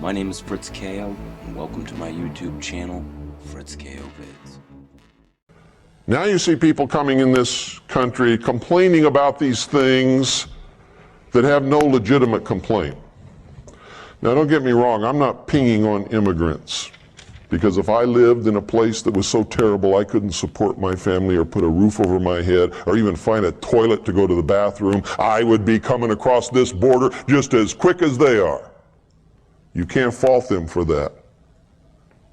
My name is Fritz KO, and welcome to my YouTube channel, Fritz KO Vids. Now you see people coming in this country complaining about these things that have no legitimate complaint. Now don't get me wrong, I'm not pinging on immigrants, because if I lived in a place that was so terrible I couldn't support my family or put a roof over my head or even find a toilet to go to the bathroom, I would be coming across this border just as quick as they are. You can't fault them for that.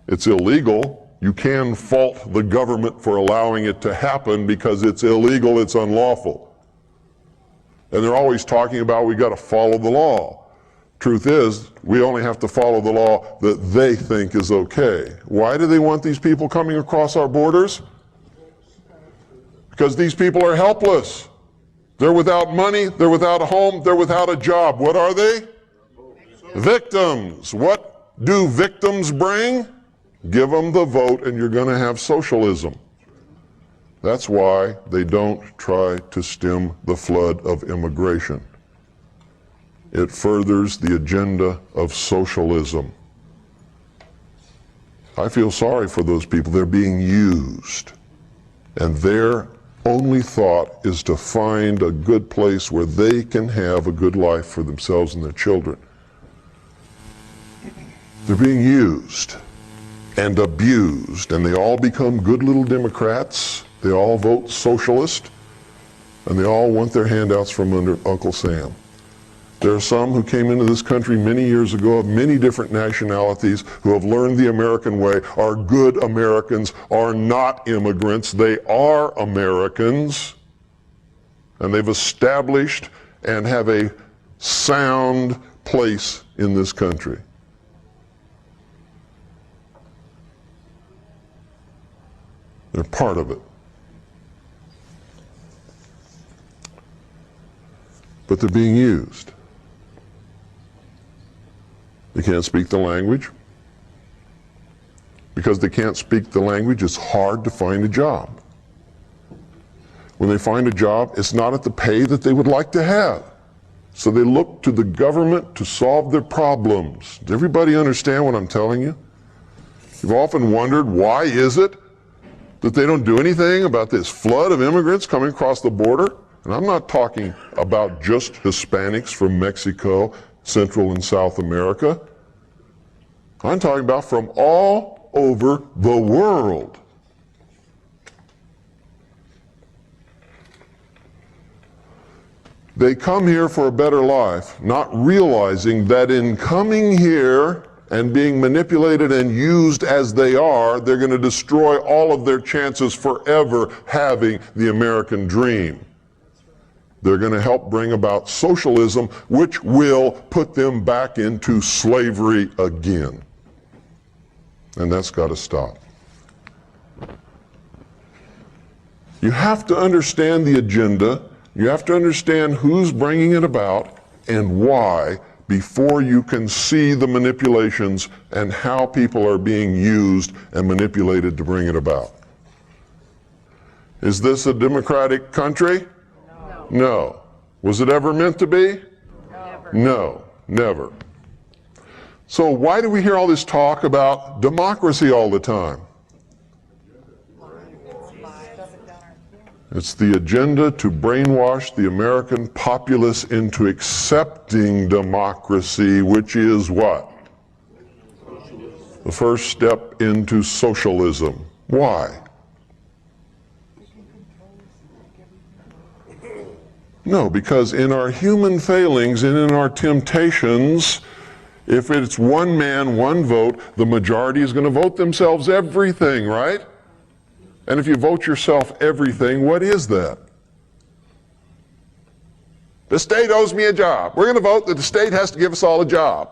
It's illegal. You can fault the government for allowing it to happen because it's illegal, it's unlawful. And they're always talking about we got to follow the law. Truth is, we only have to follow the law that they think is okay. Why do they want these people coming across our borders? Because these people are helpless. They're without money, they're without a home, they're without a job. What are they? Victims. What do victims bring? Give them the vote and you're going to have socialism. That's why they don't try to stem the flood of immigration. It furthers the agenda of socialism. I feel sorry for those people. They're being used. And their only thought is to find a good place where they can have a good life for themselves and their children. They're being used and abused, and they all become good little Democrats. They all vote socialist, and they all want their handouts from under Uncle Sam. There are some who came into this country many years ago of many different nationalities who have learned the American way, are good Americans, are not immigrants. They are Americans, and they've established and have a sound place in this country. They're part of it. But they're being used. They can't speak the language. Because they can't speak the language, it's hard to find a job. When they find a job, it's not at the pay that they would like to have. So they look to the government to solve their problems. Does everybody understand what I'm telling you? You've often wondered, why is it that they don't do anything about this flood of immigrants coming across the border? And I'm not talking about just Hispanics from Mexico, Central and South America. I'm talking about from all over the world. They come here for a better life, not realizing that in coming here and being manipulated and used as they are, they're going to destroy all of their chances forever having the American dream. They're going to help bring about socialism, which will put them back into slavery again. And that's got to stop. You have to understand the agenda. You have to understand who's bringing it about and why, before you can see the manipulations and how people are being used and manipulated to bring it about. Is this a democratic country? No. No. Was it ever meant to be? Never. No, never. So why do we hear all this talk about democracy all the time? It's the agenda to brainwash the American populace into accepting democracy, which is what? The first step into socialism. Why? No, because in our human failings and in our temptations, if it's one man, one vote, the majority is going to vote themselves everything, right? And if you vote yourself everything, what is that? The state owes me a job. We're going to vote that the state has to give us all a job.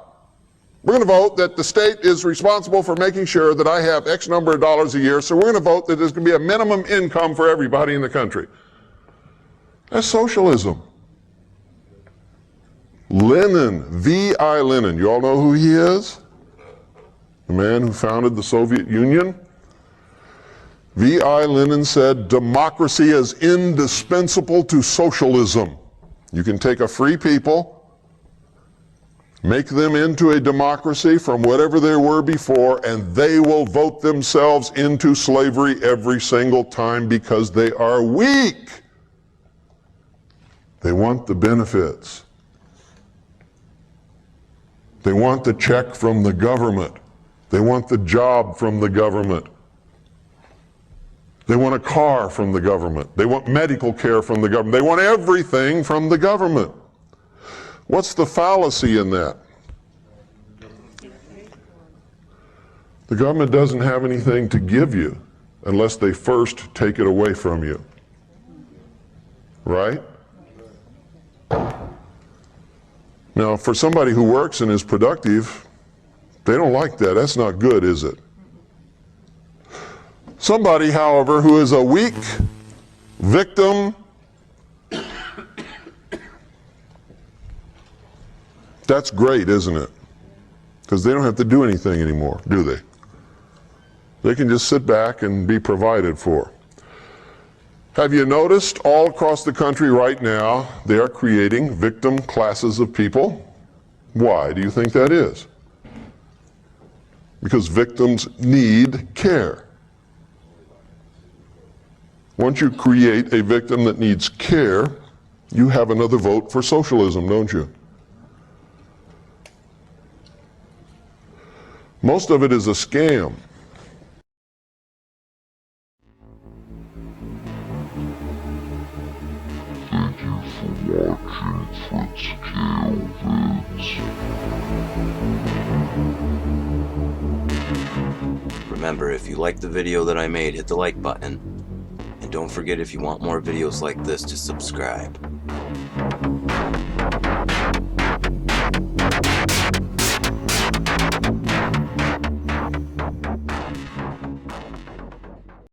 We're going to vote that the state is responsible for making sure that I have X number of dollars a year, so we're going to vote that there's going to be a minimum income for everybody in the country. That's socialism. Lenin, V.I. Lenin, you all know who he is? The man who founded the Soviet Union. V.I. Lenin said, democracy is indispensable to socialism. You can take a free people Make them into a democracy from whatever they were before, and they will vote themselves into slavery every single time because they are weak. They want the benefits. They want the check from the government. They want the job from the government. They want a car from the government. They want medical care from the government. They want everything from the government. What's the fallacy in that? The government doesn't have anything to give you unless they first take it away from you. Right? Now, for somebody who works and is productive, they don't like that. That's not good, is it? Somebody, however, who is a weak victim, that's great, isn't it? Because they don't have to do anything anymore, do they? They can just sit back and be provided for. Have you noticed all across the country right now, they are creating victim classes of people? Why do you think that is? Because victims need care. Once you create a victim that needs care, you have another vote for socialism, don't you? Most of it is a scam. Thank you for watching Fritz Kale Vids. Remember, if you liked the video that I made, hit the like button. And don't forget, if you want more videos like this, to subscribe.